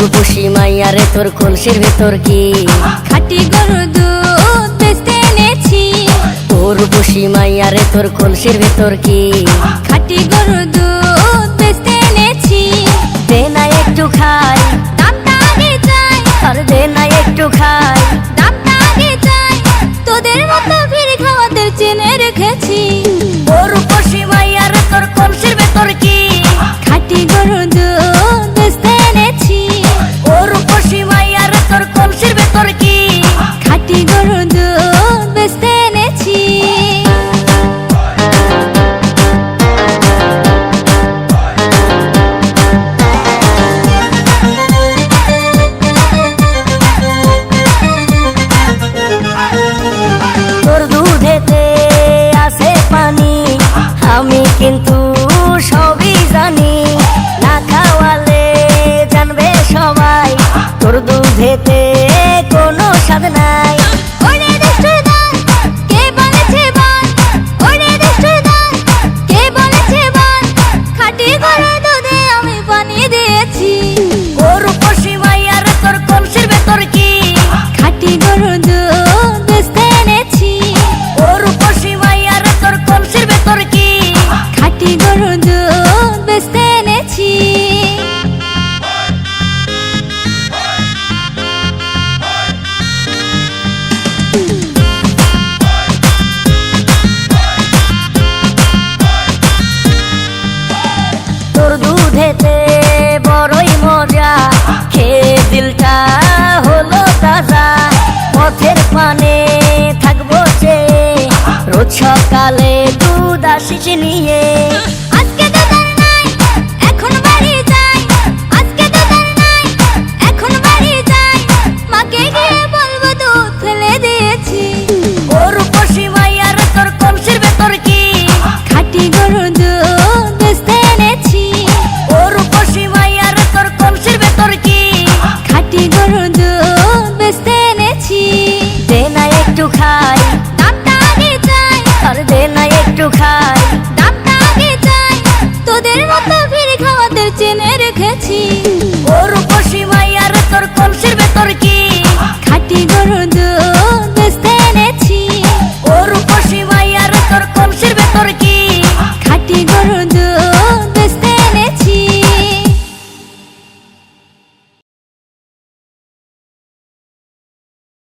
রূপসী মাইয়ারে তোর কলসির ভেতর কি খাঁটি গরুর দুধ বেচতে এনেছি। ও রূপসী মাইয়ারে তোর কলসির ভেতর কি খাঁটি গরুর দুধ বেচতে এনেছি। দে না একটু খাই, দামটা আগে চাই, আর দে না একটু খাই। দামটা আগে চাই, তোদের মতো ভিড় খাওয়াদের চেনে রেখেছি। ও রূপসী মাইয়ারে তোর কলসির ভেতর কি খাঁটি গরুর দুধ বেচতে এনেছি। ও রূপসী মাইয়ারে তোর কলসির ভেতর কি খাঁটি গরুর দুধ বেচতে এনেছি। তোর দুধেতে আছে পানি, আমি কিন্তু সবই জানি। না খাওয়ালে জানবে সবাই তোর দুধেতে কোনো স্বাদ নাই। ওরে দুষ্টুর দল, কে বলেছে বল? ওরে দুষ্টুর দল, কে বলেছে বল? খাঁটি গরুর দুধে আমি পানি দিয়েছি। ও রূপসী মাইয়ারে তোর কলসির ভেতর কি খাঁটি গরুর দুধ বেচতে এনেছি। ও রূপসী মাইয়ারে তোর কলসির ভেতর কি খাঁটি গরুর দুধ বেচতে এনেছি। তোর দুধেতে বড়ই মজা, খেয়ে দিলটা হলো তাজা। পথের পানে থাকবো চেয়ে, রোজ সকালে দুধ আসিস নিয়ে।